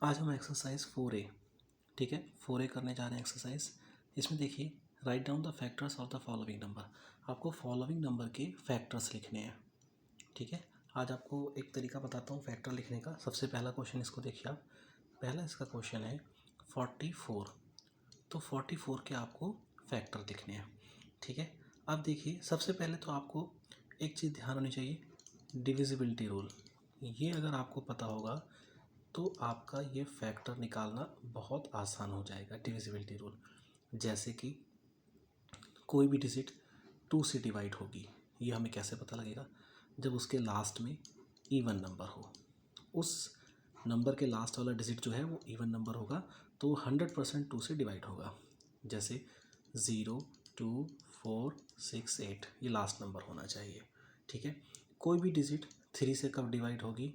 आज हम exercise 4A, ठीक है, 4A करने जा रहे हैं एक्सरसाइज। इसमें देखिए, write down the factors of the following number. आपको फॉलोइंग नंबर के फैक्टर्स लिखने हैं, ठीक है। आज आपको एक तरीका बताता हूँ फैक्टर लिखने का। सबसे पहला क्वेश्चन इसको देखिए आप। पहला इसका क्वेश्चन है 44। तो 44 के आपको फैक्टर लिखने हैं, ठीक है। अब देखिए, सबसे पहले तो आपको एक चीज़ ध्यान होनी चाहिए, डिविजिबिलिटी रूल। ये अगर आपको पता होगा तो आपका ये फैक्टर निकालना बहुत आसान हो जाएगा। डिविजिबिलिटी रूल, जैसे कि कोई भी डिजिट 2 से डिवाइड होगी, ये हमें कैसे पता लगेगा? जब उसके लास्ट में इवन नंबर हो, उस नंबर के लास्ट वाला डिजिट जो है वो इवन नंबर होगा तो 100% 2 से डिवाइड होगा। जैसे 0, 2, 4, 6, 8 ये लास्ट नंबर होना चाहिए, ठीक है। कोई भी डिजिट 3 से कब डिवाइड होगी?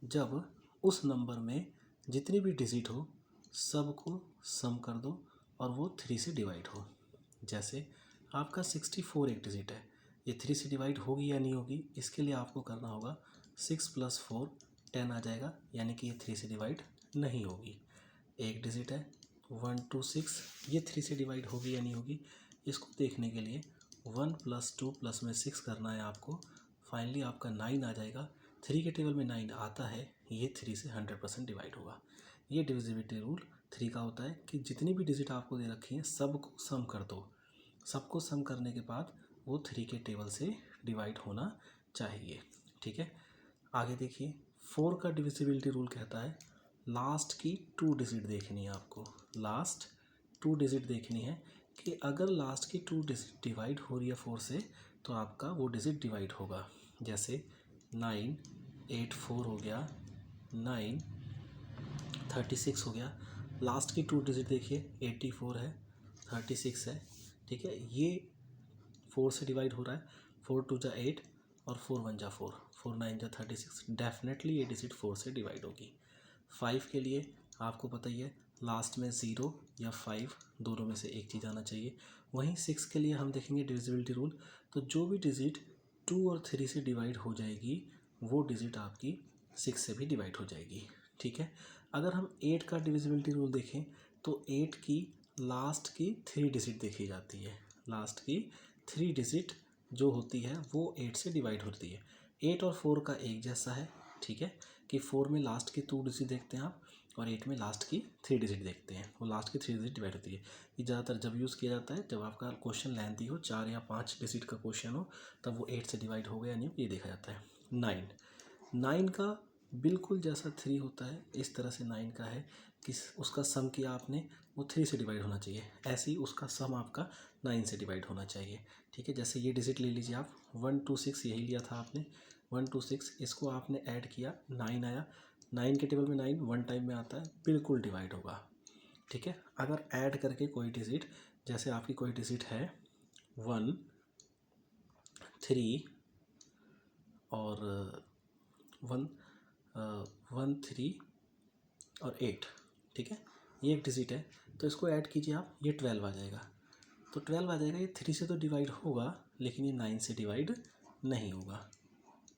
जब उस नंबर में जितनी भी डिजिट हो सबको सम कर दो और वो 3 से डिवाइड हो। जैसे आपका 64 एक डिजिट है, ये 3 से डिवाइड होगी या नहीं होगी? इसके लिए आपको करना होगा 6 + 4 10 आ जाएगा, यानी कि ये 3 से डिवाइड नहीं होगी। एक डिजिट है 1, 2, 6, ये 3 से डिवाइड होगी या नहीं होगी? इसको देखने के लिए 1 + 2 + में 6 करना है आपको। फाइनली आपका 9 आ जाएगा। 3 के टेबल में 9 आता है, ये 3 से 100% डिवाइड होगा। ये डिविजिबिलिटी रूल 3 का होता है कि जितनी भी डिजिट आपको दे रखी हैं सबको सम कर दो। सबको सम करने के बाद वो 3 के टेबल से डिवाइड होना चाहिए, ठीक है। आगे देखिए, 4 का डिविजिबिलिटी रूल कहता है लास्ट की 2 डिजिट देखनी है आपको। लास्ट 2 डिजिट देखनी है कि अगर लास्ट की 2 डिजिट डिवाइड हो रही है 4 से तो आपका वो डिजिट डिवाइड होगा। जैसे 9, 8, 4 हो गया, 9, 36 हो गया। लास्ट की 2 डिजिट देखिए, 84 है, 36 है, ठीक है। ये 4 से डिवाइड हो रहा है, 4 2 = 8 और 4 1 = 4, 4 9 = 36। डेफिनेटली ये डिजिट 4 से डिवाइड होगी। 5 के लिए आपको पता ही है, लास्ट में 0 या 5 दोनों में से एक चीज़ आना चाहिए। वहीं 6 के लिए हम देखेंगे डिविजिबिलिटी रूल, तो जो भी डिजिट 2 और 3 से डिवाइड हो जाएगी वो डिजिट आपकी 6 से भी डिवाइड हो जाएगी, ठीक है। अगर हम 8 का डिविजिबिलिटी रूल देखें तो 8 की लास्ट की 3 डिजिट देखी जाती है। लास्ट की 3 डिजिट जो होती है वो 8 से डिवाइड होती है। 8 और 4 का एक जैसा है, ठीक है, कि 4 में लास्ट की 2 डिजिट देखते हैं आप और 8 में लास्ट की 3 डिजिट देखते हैं। वो लास्ट की 3 डिजिट डिवाइड होती है। ये ज़्यादातर जब यूज़ किया जाता है जब आपका क्वेश्चन लेंथी हो, 4 या 5 डिजिट का क्वेश्चन हो, तब वो 8 से डिवाइड हो गया नहीं ये देखा जाता है। 9 का बिल्कुल जैसा 3 होता है, इस तरह से 9 का है कि उसका सम किया आपने वो 3 से डिवाइड होना चाहिए, ऐसे ही उसका सम आपका 9 से डिवाइड होना चाहिए, ठीक है। जैसे ये डिजिट ले लीजिए आप, 1 2 6 यही लिया था आपने, 1 2 6, इसको आपने ऐड किया 9 आया। 9 के टेबल में 9 1 टाइम में आता है, बिल्कुल डिवाइड होगा, ठीक है। अगर ऐड करके कोई डिजिट, जैसे आपकी कोई डिजिट है 1 3 और 1 1 3 और 8, ठीक है, ये एक डिजिट है, तो इसको ऐड कीजिए आप, ये 12 आ जाएगा। तो 12 आ जाएगा, ये 3 से तो डिवाइड होगा लेकिन ये 9 से डिवाइड नहीं होगा।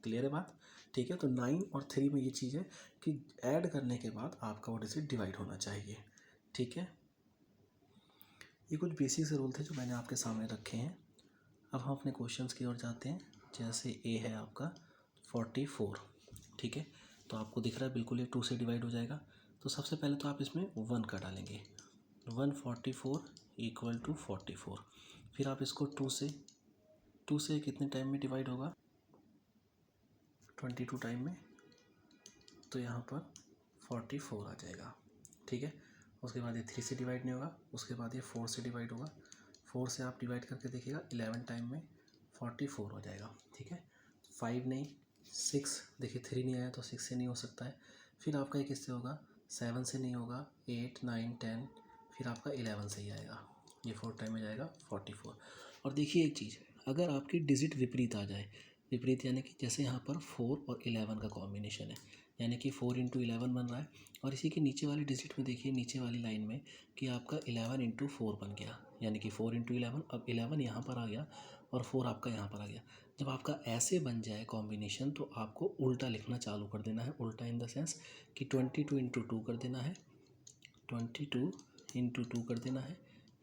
क्लियर है बात? ठीक है, तो 9 और 3 में ये चीज़ है कि ऐड करने के बाद आपका वो डिजिट डिवाइड होना चाहिए, ठीक है। ये कुछ बेसिक से रूल थे जो मैंने आपके सामने रखे हैं। अब हम अपने क्वेश्चंस की ओर जाते हैं। जैसे ए है आपका 44, ठीक है, तो आपको दिख रहा है बिल्कुल ये 2 से डिवाइड हो जाएगा। तो सबसे पहले तो आप इसमें 1 का डालेंगे, 144 = 44। फिर आप इसको 2 से कितने टाइम में डिवाइड होगा? 22 टाइम में, तो यहाँ पर 44 आ जाएगा, ठीक है। उसके बाद ये 3 से डिवाइड नहीं होगा, उसके बाद ये 4 से डिवाइड होगा। 4 से आप डिवाइड करके देखिएगा 11 टाइम में 44 हो जाएगा, ठीक है। 5 नहीं, 6, देखिए 3 नहीं आया तो 6 से नहीं हो सकता है। फिर आपका ये किससे होगा? 7 से नहीं होगा, 8 9 10, फिर आपका 11 से ही आएगा, ये 4 टाइम में जाएगा 44। और देखिए एक चीज़, अगर आपकी डिजिट विपरीत आ जाए, विपरीत यानी कि जैसे यहाँ पर 4 और 11 का कॉम्बिनेशन है, यानी कि 4 × 11 बन रहा है, और इसी के नीचे वाली डिजिट में देखिए, नीचे वाली लाइन में कि आपका 11 × 4 बन गया, यानी कि 4 × 11, अब 11 यहाँ पर आ गया और 4 आपका यहाँ पर आ गया। जब आपका ऐसे बन जाए कॉम्बिनेशन तो आपको उल्टा लिखना चालू कर देना है। उल्टा इन द सेंस कि 22 इंटू 2 कर देना है, 22 इंटू 2 कर देना है,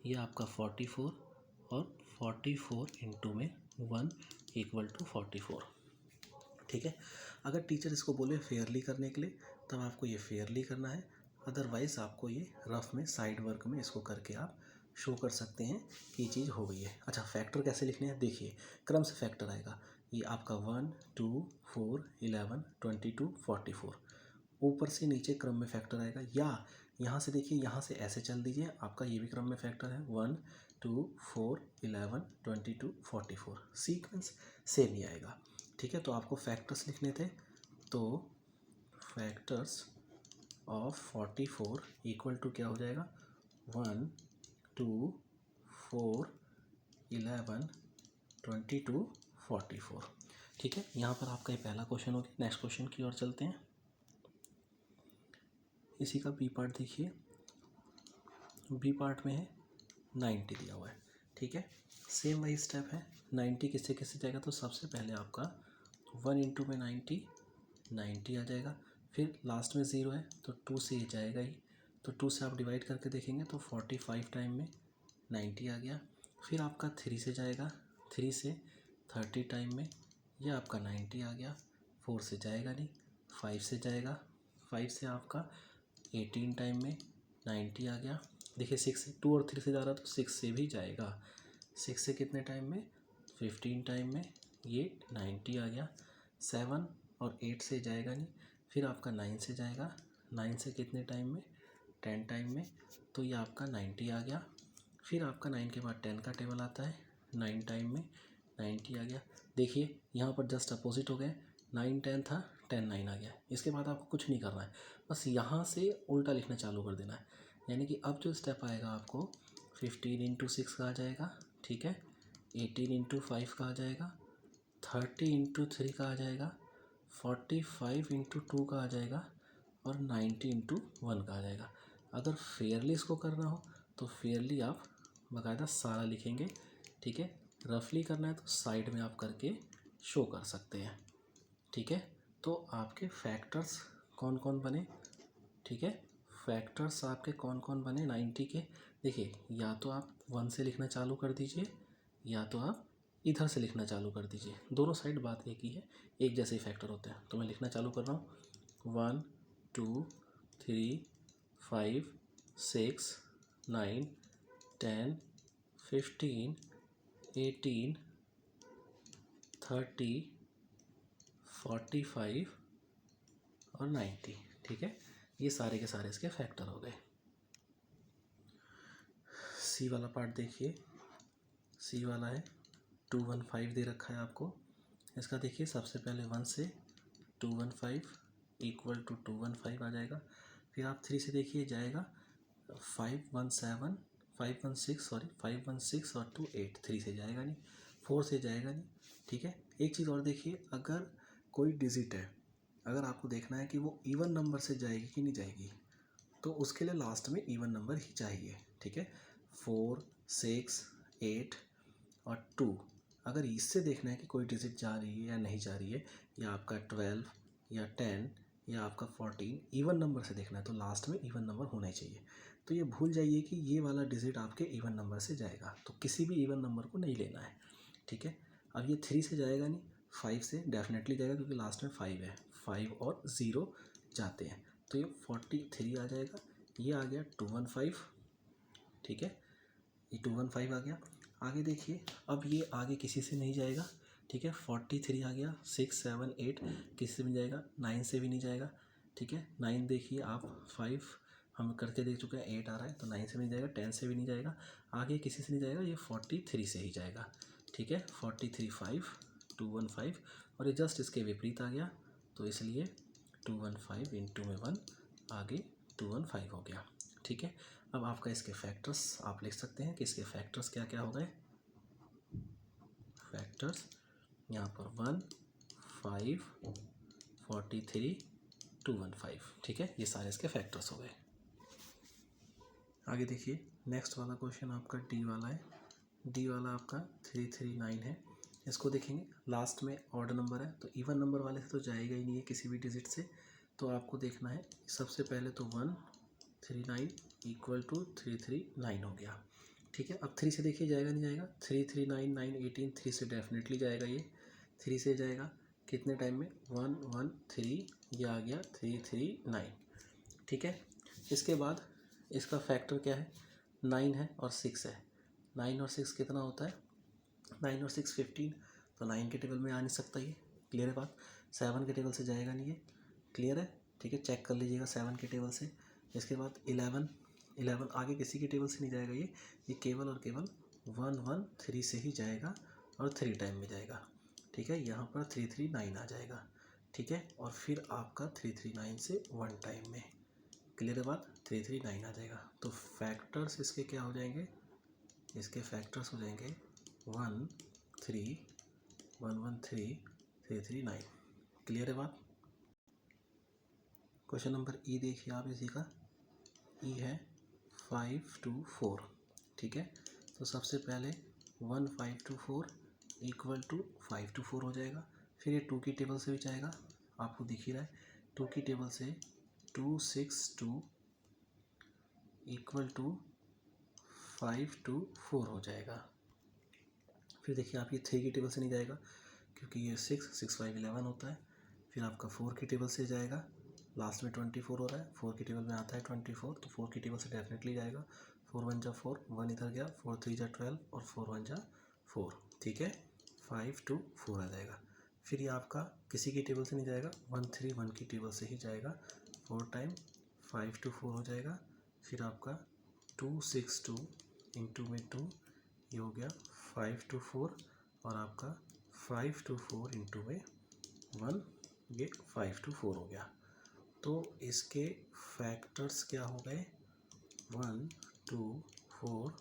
ये आपका 44 और 44 इंटू में 1 इक्वल टू 44। ठीक है, अगर टीचर इसको बोले फेयरली करने के लिए तब आपको ये फेयरली करना है, अदरवाइज़ आपको ये रफ में साइड वर्क में इसको करके आप शो कर सकते हैं कि ये चीज़ हो गई है। अच्छा, फैक्टर कैसे लिखने हैं, देखिए क्रम से फैक्टर आएगा। ये आपका 1 2 4 11 22 44, ऊपर से नीचे क्रम में फैक्टर आएगा। या यहाँ से देखिए, यहाँ से ऐसे चल दीजिए, आपका ये भी क्रम में फैक्टर है 1 2 4 11 22 44, सीक्वेंस सेम ही आएगा। ठीक है, तो आपको फैक्टर्स लिखने थे, तो फैक्टर्स ऑफ 44 इक्वल टू क्या हो जाएगा, 1 2 4 11 22 44। ठीक है, यहाँ पर आपका ये पहला क्वेश्चन हो गया। नेक्स्ट क्वेश्चन की ओर चलते हैं। इसी का बी पार्ट देखिए, बी पार्ट में है 90 दिया हुआ है। ठीक है, सेम वही स्टेप है। 90 किससे किससे जाएगा, तो सबसे पहले आपका 1 इंटू में 90 आ जाएगा, फिर लास्ट में 0 है तो 2 से ये जाएगा ही, तो 2 से आप डिवाइड करके देखेंगे तो 45 टाइम में 90 आ गया। फिर आपका 3 से जाएगा, 3 से 30 टाइम में ये आपका 90 आ गया। 4 से जाएगा नहीं, 5 से जाएगा, 5 से आपका 18 टाइम में 90 आ गया। देखिए 6 से, 2 और 3 से जा रहा तो 6 से भी जाएगा, 6 से कितने टाइम में, 15 टाइम में ये 90 आ गया। 7 और 8 से जाएगा नहीं, फिर आपका 9 से जाएगा, 9 से कितने टाइम में, 10 टाइम में, तो ये आपका 90 आ गया। फिर आपका 9 के बाद 10 का टेबल आता है, 9 टाइम में 90 आ गया। देखिए यहाँ पर जस्ट अपोजिट हो गए, 9 10 था, 10 9 आ गया। इसके बाद आपको कुछ नहीं करना है, बस यहाँ से उल्टा लिखना चालू कर देना है। यानी कि अब जो स्टेप आएगा आपको 15 इंटू 6 का आ जाएगा। ठीक है, 18 इंटू 5 का आ जाएगा, 30 इंटू 3 का आ जाएगा, 45 इंटू 2 का आ जाएगा और 90 इंटू 1 का आ जाएगा। अगर फेयरली इसको करना हो तो फेयरली आप बाकायदा सारा लिखेंगे। ठीक है, रफली करना है तो साइड में आप करके शो कर सकते हैं। ठीक है, तो आपके फैक्टर्स कौन कौन बने। ठीक है, फैक्टर्स आपके कौन कौन बने 90 के। देखिए या तो आप 1 से लिखना चालू कर दीजिए या तो आप इधर से लिखना चालू कर दीजिए, दोनों साइड बात एक ही है, एक जैसे ही फैक्टर होते हैं। तो मैं लिखना चालू कर रहा हूँ 1 2 3 5 6 9 10 15 18 30 45 और 90। ठीक है, ये सारे के सारे इसके फैक्टर हो गए। सी वाला पार्ट देखिए, सी वाला है 215 दे रखा है आपको। इसका देखिए सबसे पहले 1 से 215 इक्वल टू 215 आ जाएगा। फिर आप 3 से देखिए जाएगा 517 516 सॉरी 516 और 2 8, 3 से जाएगा नहीं, 4 से जाएगा नहीं। ठीक है, एक चीज़ और देखिए, अगर कोई डिजिट है, अगर आपको देखना है कि वो इवन नंबर से जाएगी कि नहीं जाएगी, तो उसके लिए लास्ट में इवन नंबर ही चाहिए। ठीक है, 4 6 8 और 2, अगर इससे देखना है कि कोई डिजिट जा रही है या नहीं जा रही है, या आपका 12 या 10 या आपका 14 इवन नंबर से देखना है, तो लास्ट में इवन नंबर होना ही चाहिए। तो ये भूल जाइए कि ये वाला डिजिट आपके इवन नंबर से जाएगा, तो किसी भी इवन नंबर को नहीं लेना है। ठीक है, अब ये 3 से जाएगा नहीं, 5 से डेफिनेटली जाएगा क्योंकि लास्ट में 5 है, 5 और 0 जाते हैं, तो ये 43 आ जाएगा। ये आ गया 215। ठीक है, ये 215 आ गया। आगे देखिए, अब ये आगे किसी से नहीं जाएगा। ठीक है, 43 आ गया, 6 7 8 किसी से भी नहीं जाएगा, 9 से भी नहीं जाएगा। ठीक है, 9 देखिए आप, 5 हम करके देख चुके हैं, 8 आ रहा है तो 9 से भी नहीं जाएगा, 10 से भी नहीं जाएगा, आगे किसी से नहीं जाएगा, ये 43 से ही जाएगा। ठीक है, 43 5 215 और ये जस्ट इसके विपरीत आ गया, तो इसलिए 215 इंटू में 1 आगे 215 हो गया। ठीक है, अब आपका इसके फैक्टर्स आप लिख सकते हैं कि इसके फैक्टर्स क्या क्या हो गए। फैक्टर्स यहाँ पर 1 5 43 215। ठीक है, ये सारे इसके फैक्टर्स हो गए। आगे देखिए, नेक्स्ट वाला क्वेश्चन आपका डी वाला है। डी वाला आपका 339 है। इसको देखेंगे, लास्ट में ऑड नंबर है तो इवन नंबर वाले से तो जाएगा ही नहीं है किसी भी डिजिट से, तो आपको देखना है सबसे पहले तो 139 इक्वल टू 339 हो गया। ठीक है, अब 3 से देखिए जाएगा नहीं जाएगा, 339 9 18, 3 से डेफिनेटली जाएगा, ये 3 से जाएगा कितने टाइम में 113, ये आ गया 339। ठीक है, इसके बाद इसका फैक्टर क्या है, 9 है और 6 है, 9 और 6 कितना होता है, 9 और 6 15, तो 9 के टेबल में आ नहीं सकता ये, क्लियर है बात, 7 के टेबल से जाएगा नहीं ये, क्लियर है। ठीक है, चेक कर लीजिएगा 7 के टेबल से। इसके बाद 11 आगे किसी के टेबल से नहीं जाएगा ये केवल और केवल 113 से ही जाएगा और 3 टाइम में जाएगा। ठीक है, यहाँ पर 339 आ जाएगा। ठीक है, और फिर आपका 339 से 1 टाइम में, क्लियर है बात, 339 आ जाएगा। तो फैक्टर्स इसके क्या हो जाएंगे, इसके फैक्टर्स हो जाएंगे 1 3 113 339, क्लियर है बात। क्वेश्चन नंबर ई देखिए आप, इसी का ई है 524। ठीक है, तो सबसे पहले 1524 इक्वल टू 524 हो जाएगा, फिर ये 2 की टेबल से भी जाएगा, आपको दिख ही रहा है 2 की टेबल से 262 इक्वल टू 524 हो जाएगा। फिर देखिए आप ये 3 की टेबल से नहीं जाएगा क्योंकि ये 6 5 11 होता है, फिर आपका 4 की टेबल से जाएगा, लास्ट में 24 हो रहा है, 4 की टेबल में आता है 24, तो 4 की टेबल से डेफिनेटली जाएगा, 4 1 जा 4, 1 इधर गया, 4 3 जा 12 और 4 1 जा 4। ठीक है, 5 2 4 आ जाएगा। फिर ये आपका किसी की टेबल से नहीं जाएगा, 1 3 1 की टेबल से ही जाएगा, 4 टाइम 5 2 4 हो जाएगा, फिर आपका 262 इंटू में 2, ये हो गया 5 2 4, और आपका 5 2 4 इंटू में 1, ये 5 2 4 हो गया। तो इसके फैक्टर्स क्या हो गए, 1 2 4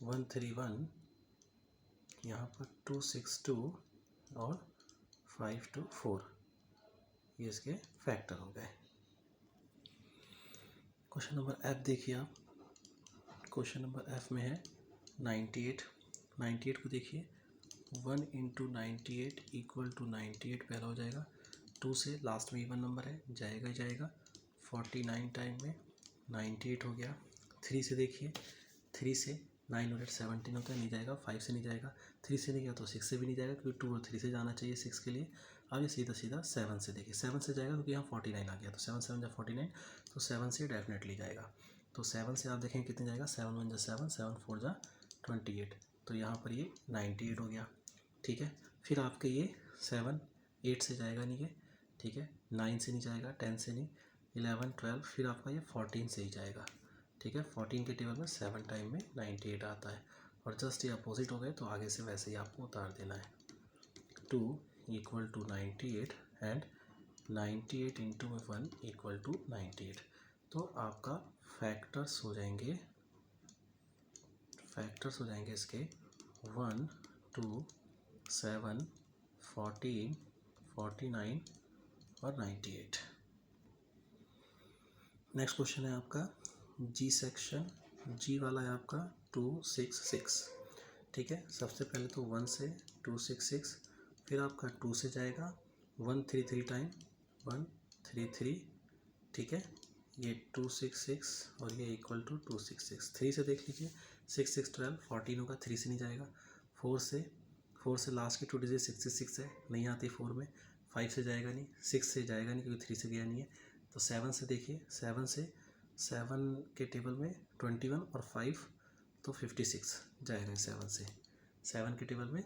131, यहाँ पर 262 और 5 2 4, ये इसके फैक्टर हो गए। क्वेश्चन नंबर एफ देखिए आप, क्वेश्चन नंबर एफ में है 98 को देखिए, 1 इंटू 98 इक्वल टू 98 पहला हो जाएगा, 2 से लास्ट में इवन नंबर है, जाएगा ही जाएगा, 49 टाइम में 98 हो गया। 3 से देखिए, 3 से 9 और 8 17 होता है, नहीं जाएगा, 5 से नहीं जाएगा, 3 से नहीं गया तो 6 से भी नहीं जाएगा क्योंकि 2 और 3 से जाना चाहिए 6 के लिए। अब ये सीधा सीधा 7 से देखिए, 7 से जाएगा क्योंकि यहाँ 49 आ गया, तो 7 7 जा 49, तो 7 से डेफिनेटली जाएगा। तो 7 से आप देखेंगे कितने जाएगा, 7 1 जा 7, 7 4 जा 28, तो यहाँ पर ये 98 हो गया। ठीक है, फिर आपके ये 7 8 से जाएगा नहीं है, ठीक है, 9 से नहीं जाएगा, 10 से नहीं, 11 12, फिर आपका ये 14 से ही जाएगा। ठीक है, 14 के टेबल में 7 टाइम में 98 आता है, और जस्ट ये अपोजिट हो गए तो आगे से वैसे ही आपको उतार देना है, 2 equal to 98 and 98 into 1 equal to 98। तो आपका फैक्टर्स हो जाएंगे इसके 1 2 7 14 49 और 98। नेक्स्ट क्वेश्चन है आपका जी सेक्शन, जी वाला है आपका 266। ठीक है, सबसे पहले तो 1 से 266, फिर आपका 2 से जाएगा 133 टाइम 133। ठीक है, ये 266 और ये इक्वल टू 266। 3 से देख लीजिए, 6 6 12 14 होगा, 3 से नहीं जाएगा, 4 से लास्ट की 2 डिजिट 66 है, नहीं आती 4 में, 5 से जाएगा नहीं, 6 से जाएगा नहीं क्योंकि 3 से गया नहीं है, तो 7 से देखिए, 7 के टेबल में 21 और 5 तो 56 जाएगा 7 से, 7 के टेबल में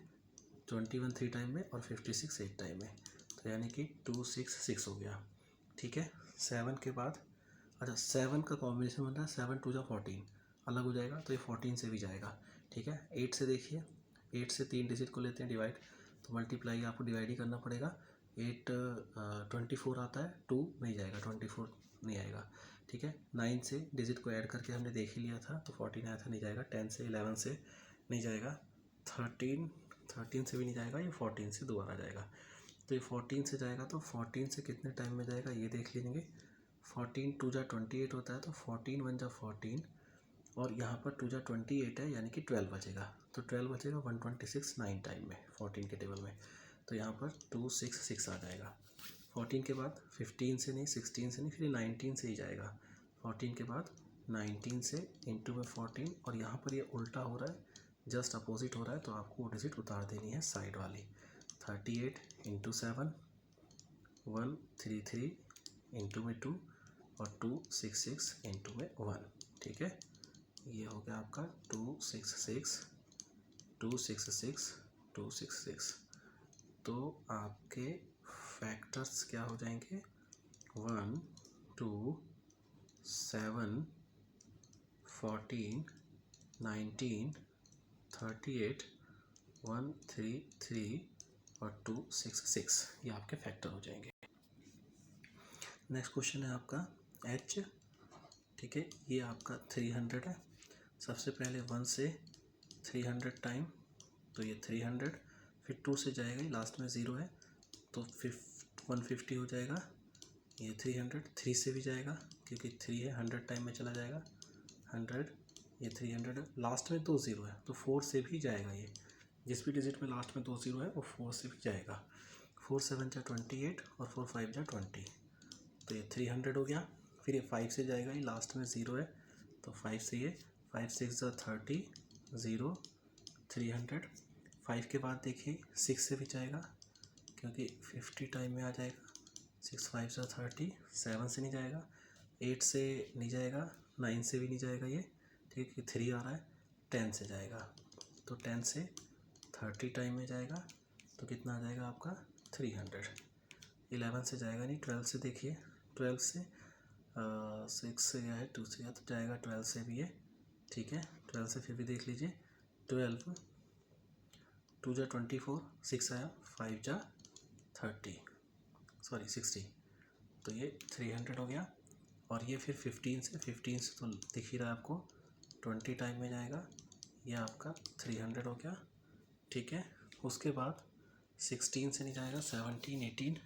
21 3 टाइम में और 56 8 टाइम में, तो यानी कि 266 हो गया। ठीक है, 7 के बाद, अच्छा 7 का कॉम्बिनेशन बन रहा है 7 2 जा 14, अलग हो जाएगा तो ये 14 से भी जाएगा। ठीक है, 8 से देखिए, 8 से 3 डिजिट को लेते हैं डिवाइड, तो मल्टीप्लाई आपको डिवाइड ही करना पड़ेगा, 8 24 आता है, 2 नहीं जाएगा, 24 नहीं आएगा। ठीक है, 9 से डिजिट को ऐड करके हमने देख ही लिया था तो 14 आया था, नहीं जाएगा, 10 से 11 से नहीं जाएगा, 13 से भी नहीं जाएगा, ये 14 से दोबारा जाएगा, तो ये 14 से जाएगा, तो 14 से कितने टाइम में जाएगा ये देख लीजिए, 14 2 जा 28 होता है, तो 14 1 जा 14 और यहाँ पर 2 जा 28 है यानी कि 12 बचेगा, तो 12 बचेगा 126 9 टाइम में 14 के टेबल में, तो यहाँ पर 266 आ जाएगा। 14 के बाद 15 से नहीं, 16 से नहीं, फिर 19 से ही जाएगा। 14 के बाद 19 से इंटू में 14, और यहाँ पर ये उल्टा हो रहा है, जस्ट अपोजिट हो रहा है, तो आपको वो डिजिट उतार देनी है साइड वाली। 38 इंटू 7 133 इंटू में 2 और 266 इंटू में 1, ठीक है। ये हो गया आपका 266 266 266। तो आपके फैक्टर्स क्या हो जाएंगे, 1 2 7 14 19 38 133 और 266, ये आपके फैक्टर हो जाएंगे। नेक्स्ट क्वेश्चन है आपका h, ठीक है। ये आपका 300 है। सबसे पहले 1 से 300 टाइम, तो ये 300, फिर 2 से जाएगा, ये लास्ट में 0 है, तो 150 हो जाएगा। ये 300, 3 से भी जाएगा क्योंकि 3 है, 100 टाइम में चला जाएगा 100, ये 300 है, लास्ट में 2 0 है, तो 4 से भी जाएगा। ये जिस भी डिजिट में लास्ट में 2 0 है वो 4 से भी जाएगा। 4 7 जा 28 और 4 5 जा 20, तो ये 300 हो गया। फिर ये 5 से जाएगा, ये लास्ट में 0 है, तो 5 से ये 5 6 जा 30 0 300। 5 के बाद देखिए 6 से भी जाएगा क्योंकि 50 टाइम में आ जाएगा। 6 5 जा 30, 7 से नहीं जाएगा, 8 से नहीं जाएगा, 9 से भी नहीं जाएगा ये, ठीक है। 3 आ रहा है, 10 से जाएगा, तो 10 से 30 टाइम में जाएगा, तो कितना आ जाएगा आपका 300। 11 से जाएगा नहीं, 12 से देखिए, 12 से 6 से गया है, 2 से गया, तो जाएगा 12 से भी है, ठीक है। 12 से फिर भी देख लीजिए, 12 2 जा 24, 6 आया, 5 जा 30 सॉरी 60, तो ये 300 हो गया। और ये फिर 15 से तो दिख ही रहा है आपको, 20 टाइम में जाएगा, ये आपका 300 हो गया, ठीक है। उसके बाद 16 से नहीं जाएगा, 17 18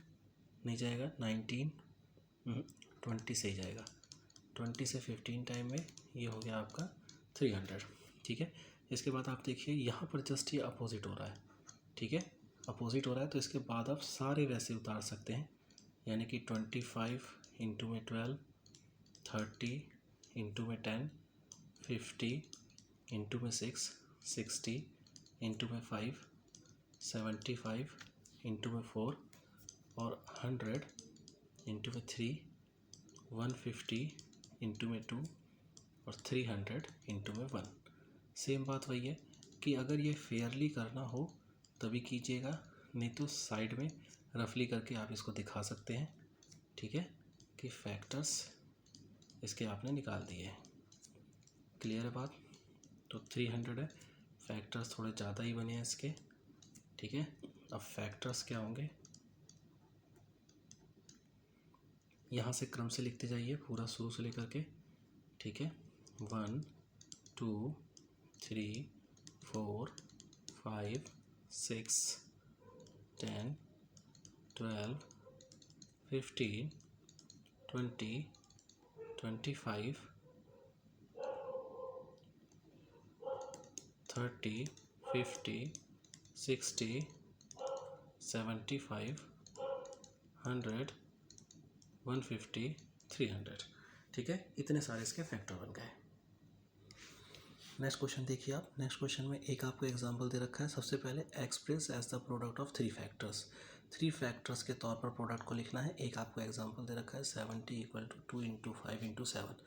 नहीं जाएगा, 19 20 से ही जाएगा, 20 से 15 टाइम में ये हो गया आपका 300, ठीक है। इसके बाद आप देखिए यहाँ पर जस्ट ये अपोजिट हो रहा है, ठीक है, अपोजिट हो रहा है, तो इसके बाद आप सारे वैसे उतार सकते हैं, यानी कि 25 इंटू में 12, 30 इंटू में 10, 50 इंटू में 6, 60 इंटू में 5, 75 इंटू में 4 और 100 इंटू में 3, 150 इंटू में 2 और 300 इंटू में 1। सेम बात वही है कि अगर ये फेयरली करना हो तभी कीजिएगा, नहीं तो साइड में रफली करके आप इसको दिखा सकते हैं, ठीक है, कि फैक्टर्स इसके आपने निकाल दिए हैं। क्लियर है बात? तो 300 है, फैक्टर्स थोड़े ज़्यादा ही बने हैं इसके, ठीक है। अब फैक्टर्स क्या होंगे, यहाँ से क्रम से लिखते जाइए पूरा शुरू से लेकर के, ठीक है। 1 2 3 4 5 6 10 12 15 20 25 30 50 60 75 100 150 300, ठीक है। इतने सारे इसके फैक्टर बन गए। नेक्स्ट क्वेश्चन देखिए आप। नेक्स्ट क्वेश्चन में एक आपको एग्जांपल दे रखा है। सबसे पहले express as the product of 3 factors, 3 factors के तौर पर प्रोडक्ट को लिखना है। एक आपको एग्जांपल दे रखा है 70 = 2 × 5 × 7।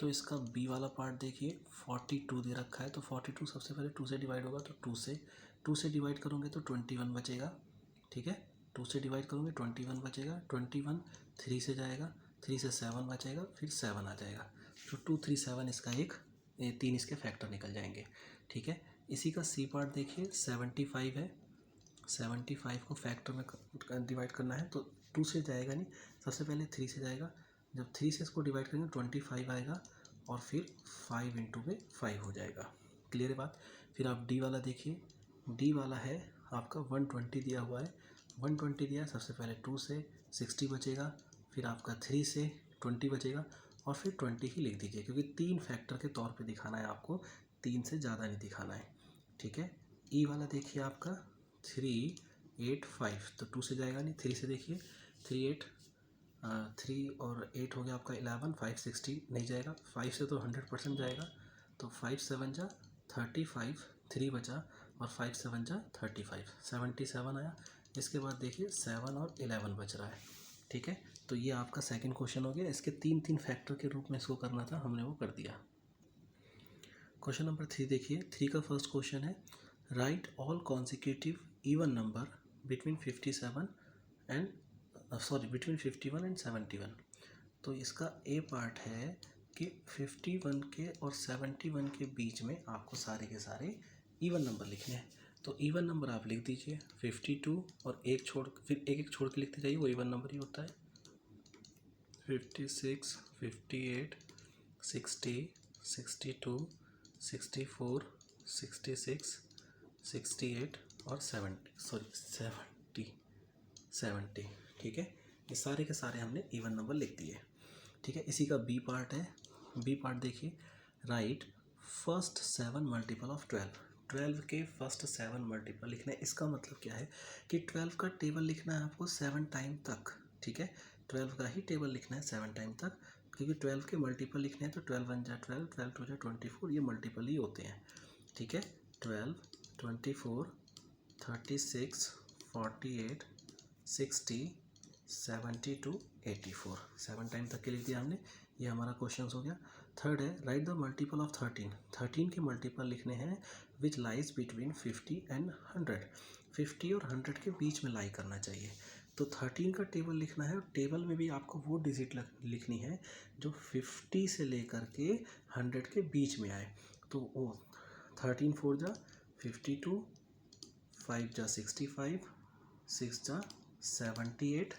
तो इसका बी वाला पार्ट देखिए 42 दे रखा है, तो 42 सबसे पहले 2 से डिवाइड होगा, तो 2 से डिवाइड करोगे तो 21 बचेगा, ठीक है। 2 से डिवाइड करोगे 21 बचेगा, 21 3 से जाएगा, 3 से 7 बचेगा, फिर 7 आ जाएगा, तो 2 3 7 इसका एक 3 इसके फैक्टर निकल जाएंगे, ठीक है। इसी का सी पार्ट देखिए 75 है, 75 को फैक्टर में डिवाइड करना है, तो 2 से जाएगा नहीं, सबसे पहले 3 से जाएगा, जब 3 से इसको डिवाइड करेंगे 25 आएगा, और फिर 5 इंटू में 5 हो जाएगा। क्लियर है बात? फिर आप डी वाला देखिए, डी वाला है आपका 120 दिया हुआ है, 120 दिया है, सबसे पहले 2 से 60 बचेगा, फिर आपका 3 से 20 बचेगा, और फिर 20 ही लिख दीजिए, क्योंकि 3 फैक्टर के तौर पे दिखाना है आपको, 3 से ज़्यादा नहीं दिखाना है। ठीक है। ई वाला देखिए आपका 385, तो 2 से जाएगा नहीं, 3 से देखिए 3 और 8 हो गया आपका 11, 5 60 नहीं जाएगा, 5 से तो 100% जाएगा, तो 5 7 जा 35, 3 बचा और 5 7 जा 35, 77 आया। इसके बाद देखिए 7 और 11 बच रहा है। ठीक है, तो ये आपका सेकंड क्वेश्चन हो गया। इसके 3 फैक्टर के रूप में इसको करना था, हमने वो कर दिया। क्वेश्चन नंबर 3 देखिए, 3 का फर्स्ट क्वेश्चन है right all consecutive even number between 57 and between 51 and 71। तो इसका ए पार्ट है कि 51 के और 71 के बीच में आपको सारे के सारे इवन नंबर लिखने हैं। तो इवन नंबर आप लिख दीजिए 52 और एक छोड़, फिर एक एक छोड़ के लिखते जाइए, वो इवन नंबर ही होता है। 56, 58, 60, 62, 64, 66, 68 और 70। ठीक है, ये सारे के सारे हमने इवन नंबर लिख दिए। ठीक है, इसी का बी पार्ट है। बी पार्ट देखिए, राइट फर्स्ट 7 मल्टीपल ऑफ 12। 12 के फर्स्ट 7 मल्टीपल लिखना है। इसका मतलब क्या है कि 12 का टेबल लिखना है आपको 7 टाइम तक। ठीक है, 12 का ही टेबल लिखना है 7 टाइम तक, क्योंकि 12 के मल्टीपल लिखने हैं तो 12 1 जा 12, 12 2 जा 24, ये मल्टीपल ही होते हैं। ठीक है, 12, 24, 36, 48, 60, 72, 84, 7 टाइम तक के लिख दिया हमने। ये हमारा क्वेश्चन हो गया। थर्ड है राइट द मल्टीपल ऑफ 13। 13 के मल्टीपल लिखने हैं विच लाइज बिटवीन 50 एंड 100। 50 और 100 के बीच में लाई करना चाहिए। तो 13 का टेबल लिखना है, और टेबल में भी आपको वो डिजिट लिखनी है जो 50 से लेकर के 100 के बीच में आए। तो वो 13 4 जा 52, 5 जा 65, 6 जा 78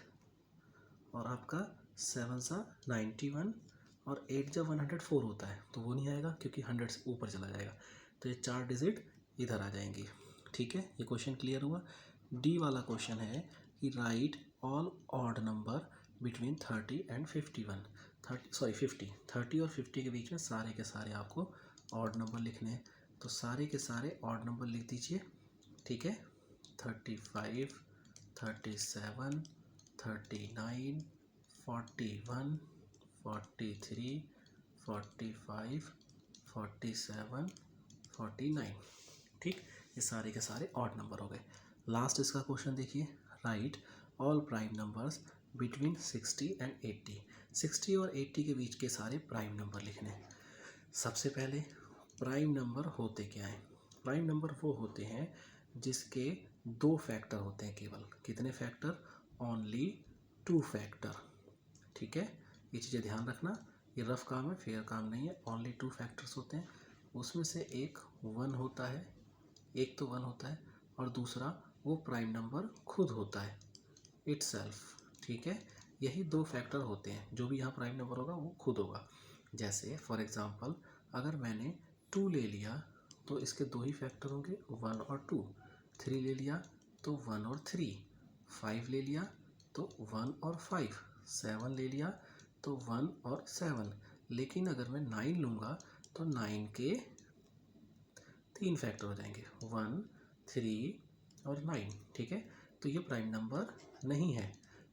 और आपका 7 सा 91 और 8 जब 104 होता है तो वो नहीं आएगा, क्योंकि 100 से ऊपर चला जाएगा। तो ये 4 डिजिट इधर आ जाएंगी। ठीक है, ये क्वेश्चन क्लियर हुआ। डी वाला क्वेश्चन है कि right all odd number between 30 and 51। 50 और 50 के बीच में सारे के सारे आपको ऑड नंबर लिखने हैं। तो सारे के सारे ऑड नंबर लिख दीजिए। ठीक है, 35, 37, 39, 41, 43, 45, 47, 49। ठीक, ये सारे के सारे ऑड नंबर हो गए। लास्ट इसका क्वेश्चन देखिए, right all prime numbers between 60 and 80। 60 और 80 के बीच के सारे प्राइम नंबर लिखने हैं। सबसे पहले प्राइम नंबर होते क्या हैं? प्राइम नंबर वो होते हैं जिसके 2 फैक्टर होते हैं केवल। कितने फैक्टर? Only 2 factor. ठीक है, ये चीज़ें ध्यान रखना, ये रफ काम है, फेयर काम नहीं है। ओनली 2 फैक्टर्स होते हैं, उसमें से एक 1 होता है, एक तो 1 होता है, और दूसरा वो प्राइम नंबर खुद होता है इटसेल्फ। ठीक है, यही 2 फैक्टर होते हैं। जो भी यहाँ प्राइम नंबर होगा वो खुद होगा। जैसे फॉर एग्जांपल अगर मैंने 2 ले लिया तो इसके 2 ही फैक्टर होंगे, 1 और 2। 3 ले लिया तो 1 और 3। 5 ले लिया तो 1 और 5। 7 ले लिया तो 1 और 7। लेकिन अगर मैं 9 लूँगा तो 9 के 3 फैक्टर हो जाएंगे, 1, 3 और 9। ठीक है, तो ये प्राइम नंबर नहीं है।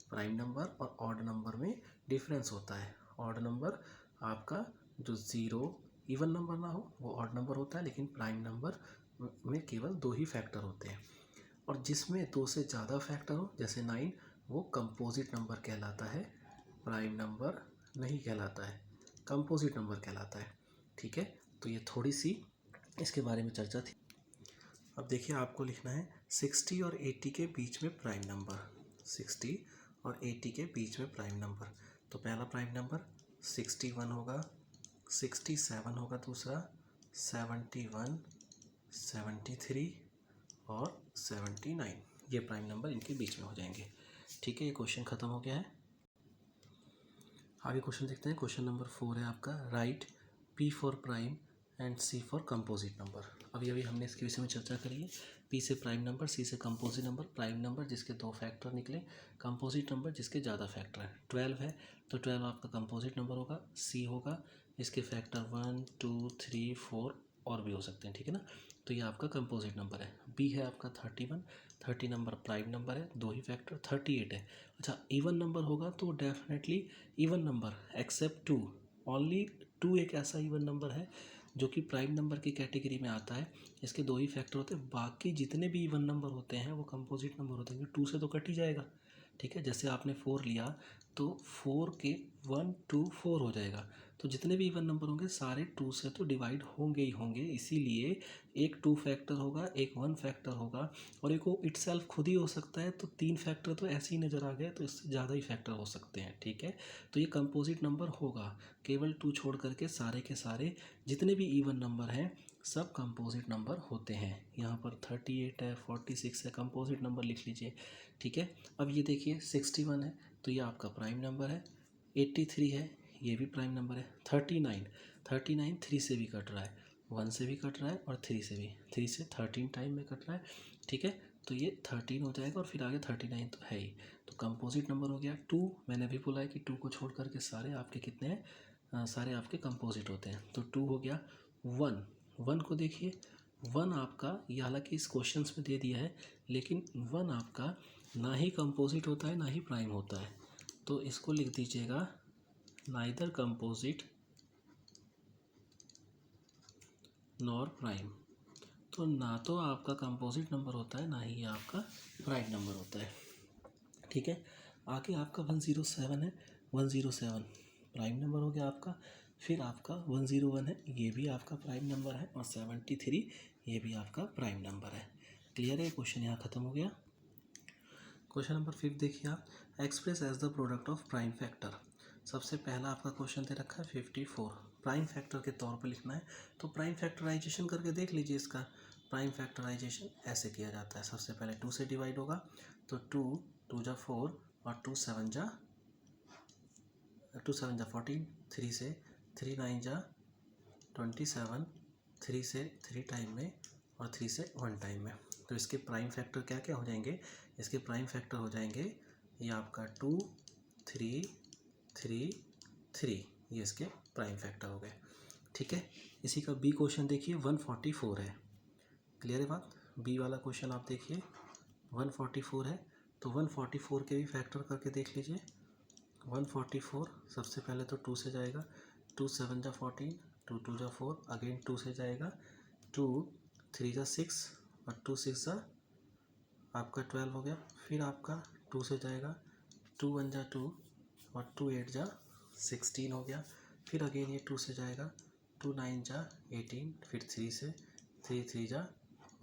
प्राइम नंबर और ऑड नंबर में डिफरेंस होता है। ऑड नंबर आपका जो 0 इवन नंबर ना हो वो ऑड नंबर होता है, लेकिन प्राइम नंबर में केवल 2 ही फैक्टर होते हैं। और जिसमें 2 से ज़्यादा फैक्टर हो जैसे 9, वो कंपोजिट नंबर कहलाता है, प्राइम नंबर नहीं कहलाता है, कंपोजिट नंबर कहलाता है। ठीक है, तो ये थोड़ी सी इसके बारे में चर्चा थी। अब देखिए आपको लिखना है 60 और 80 के बीच में प्राइम नंबर। 60 और 80 के बीच में प्राइम नंबर। तो पहला प्राइम नंबर 61 होगा, 67 होगा, दूसरा 71, 73 और 79। ये प्राइम नंबर इनके बीच में हो जाएंगे। ठीक है, ये क्वेश्चन ख़त्म हो गया है। आगे क्वेश्चन देखते हैं। क्वेश्चन नंबर 4 है आपका, right P for prime and C for composite number. अभी हमने इसके विषय में चर्चा करी है। P से प्राइम नंबर, C से कंपोजिट नंबर। प्राइम नंबर जिसके 2 फैक्टर निकले, कंपोजिट नंबर जिसके ज़्यादा फैक्टर है। 12 है तो 12 आपका कंपोजिट नंबर होगा। C होगा, इसके फैक्टर 1, 2, 3, 4 और भी हो सकते हैं, ठीक है ना। तो ये आपका कंपोजिट नंबर है। बी है आपका 31, 30 नंबर प्राइम नंबर है, दो ही फैक्टर 38 है। अच्छा, इवन नंबर होगा तो definitely even number except 2, only 2 एक ऐसा इवन नंबर है जो कि प्राइम नंबर की कैटेगरी में आता है। इसके दो ही फैक्टर होते हैं, बाकी जितने भी इवन नंबर होते हैं वो कंपोजिट नंबर होते हैं, 2 से तो कट ही जाएगा, ठीक है। जैसे आपने 4 लिया तो 4 के 1 2 4 हो जाएगा, तो जितने भी इवन नंबर होंगे सारे 2 से तो डिवाइड होंगे ही होंगे, इसीलिए एक 2 फैक्टर होगा, एक 1 फैक्टर होगा, और एक वो इटसेल्फ खुद ही हो सकता है। तो 3 फैक्टर तो ऐसे ही नज़र आ गए, तो इससे ज़्यादा ही फैक्टर हो सकते हैं, ठीक है। तो ये कंपोजिट नंबर होगा, केवल 2 छोड़ करके सारे के सारे जितने भी इवन नंबर हैं सब कंपोजिट नंबर होते हैं। यहाँ पर 38 है, 46 है, कंपोजिट नंबर लिख लीजिए, ठीक है। अब ये देखिए 61 है तो ये आपका प्राइम नंबर है, 83 है ये भी प्राइम नंबर है, 39 3 से भी कट रहा है, 1 से भी कट रहा है और 3 से भी, 3 से 13 टाइम में कट रहा है, ठीक है। तो ये 13 हो जाएगा और फिर आगे 39 तो है ही। तो कंपोजिट नंबर हो गया 2। मैंने अभी बोला है कि 2 को छोड़ करके सारे आपके कितने हैं, सारे आपके कंपोजिट होते हैं। तो 2 हो गया। 1 को देखिए, 1 आपका, ये हालांकि इस क्वेश्चंस में दे दिया है, लेकिन 1 आपका ना ही कंपोजिट होता है ना ही प्राइम होता है, तो इसको लिख दीजिएगा नाइदर कंपोजिट नॉर प्राइम। तो ना तो आपका कंपोजिट नंबर होता है ना ही आपका प्राइम नंबर होता है, ठीक है। आगे आपका 107 है, 107 प्राइम नंबर हो गया आपका। फिर आपका 101 है, ये भी आपका प्राइम नंबर है, और 73 ये भी आपका प्राइम नंबर है। क्लियर है, क्वेश्चन यहाँ ख़त्म हो गया। क्वेश्चन नंबर 5 देखिए आप, express as the product of prime factor. सबसे पहला आपका क्वेश्चन दे रखा है 54, प्राइम फैक्टर के तौर पे लिखना है। तो प्राइम फैक्टराइजेशन करके देख लीजिए इसका। प्राइम फैक्टराइजेशन ऐसे किया जाता है, सबसे पहले 2 से डिवाइड होगा, तो 2 जा 4 और 2 7 जा 14, 3 से 3 9 जा 27, 3 से 3 टाइम में और 3 से 1 टाइम में। तो इसके प्राइम फैक्टर क्या क्या हो जाएंगे, इसके प्राइम फैक्टर हो जाएंगे ये आपका 2 3 3 3, ये इसके प्राइम फैक्टर हो गए, ठीक है। इसी का बी क्वेश्चन देखिए 144 है। क्लियर है बात। बी वाला क्वेश्चन आप देखिए 144 है, तो 144 के भी फैक्टर करके देख लीजिए। 144 सबसे पहले तो 2 से जाएगा, 2 7 जा 14, 2 2 जा 4, अगेन 2 से जाएगा, 2 3 जा 6 और 2 6 जा आपका 12 हो गया। फिर आपका 2 से जाएगा, 2 1 जा 2 और 2 8 जा 16 हो गया। फिर अगेन ये 2 से जाएगा, 2 9 जा 18, फिर 3 से 3 3 जा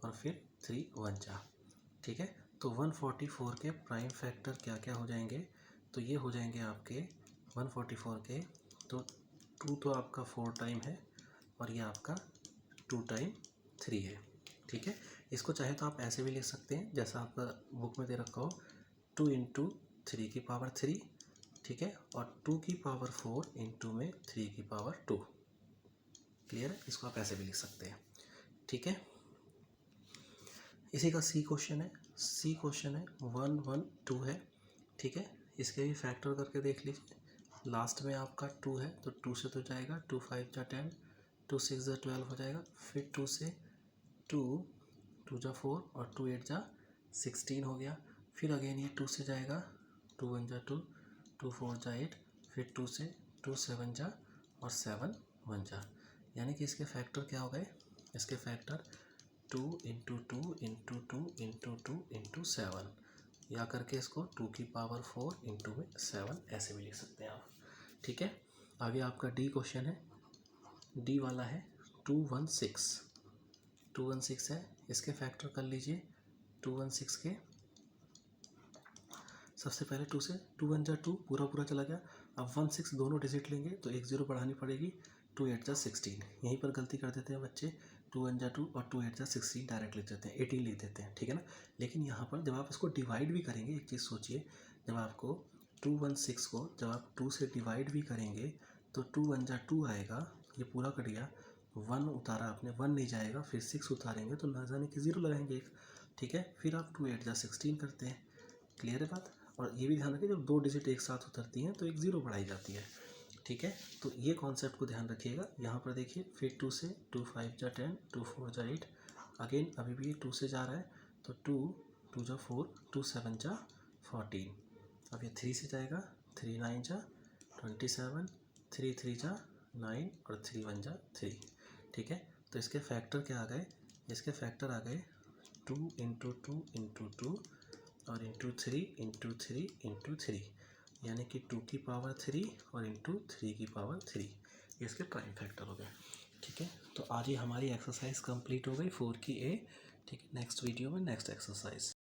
और फिर 3 1 जा, ठीक है। तो 144 के प्राइम फैक्टर क्या क्या हो जाएंगे, तो ये हो जाएंगे आपके 144 के, तो 2 तो आपका 4 टाइम है और ये आपका 2 टाइम 3 है, ठीक है। इसको चाहे तो आप ऐसे भी लिख सकते हैं जैसा आपका बुक में दे रखा हो, 2 इंटू 3 की पावर 3, ठीक है, और 2 की पावर 4 इंटू में 3 की पावर 2। क्लियर है, इसको आप ऐसे भी लिख सकते हैं, ठीक है। इसी का सी क्वेश्चन है, सी क्वेश्चन है 112 है, ठीक है। इसके भी फैक्टर करके देख लीजिए। लास्ट में आपका 2 है तो 2 से तो जाएगा, 2 5 जा 10, 2 6 जा 12 हो जाएगा। फिर 2 से 2 2 जा 4 और 2 8 जा 16 हो गया। फिर अगेन ये 2 से जाएगा, 2 1 जा 2, 2 4 जा 8, फिर 2 से 2 7 जा और 7 1 जा, यानी कि इसके फैक्टर क्या हो गए, इसके factor 2 into 2 into 2 into 2 into 7, या करके इसको 2 की पावर 4 इंटू में 7 ऐसे भी लिख सकते हैं आप, ठीक है। आगे आपका डी क्वेश्चन है, डी वाला है 216 है। इसके फैक्टर कर लीजिए 216 के। सबसे पहले 2 से 2 1 जा 2 पूरा पूरा चला गया। अब 1 6 दोनों डिजिट लेंगे तो 1 0 बढ़ानी पड़ेगी, 2 8 जा 16। यहीं पर गलती कर देते हैं बच्चे, 2 1 जा 2 और 2 8 जा 16 डायरेक्ट लिख देते हैं, 18 लिख देते हैं, ठीक है ना। लेकिन यहाँ पर जब आप इसको डिवाइड भी करेंगे, एक चीज़ सोचिए, जब आपको 216 को जब आप 2 से डिवाइड भी करेंगे तो 2 1 जा 2 आएगा, ये पूरा कट गया, 1 उतारा आपने, 1 नहीं जाएगा, फिर 6 उतारेंगे तो ना जाने कि 0 लगाएंगे एक, ठीक है। फिर आप 2 8 जा 16 करते हैं। क्लियर है बात। और ये भी ध्यान रखें जब 2 डिजिट एक साथ उतरती हैं तो एक 0 बढ़ाई जाती है। ठीक है, तो ये कॉन्सेप्ट को ध्यान रखिएगा। यहाँ पर देखिए फिर 2 से 2 5 जा 10, 2 4 जा 8, अगेन अभी भी ये 2 से जा रहा है तो 2 2 जा 4, 2 7 जा 14। अब ये 3 से जाएगा, 3 9 जा 27, 3 3 जा 9 और 3 1 जा 3। ठीक है, तो इसके फैक्टर क्या आ गए, इसके फैक्टर आ गए 2 इंटू 2 इंटू 2 और इंटू 3 इंटू 3 इंटू 3, यानी कि 2 की पावर 3 और इंटू 3 की पावर 3, ये इसके प्राइम फैक्टर हो गए। ठीक है, तो आज ही हमारी एक्सरसाइज कंप्लीट हो गई 4 की ए। ठीक है, नेक्स्ट वीडियो में नेक्स्ट एक्सरसाइज।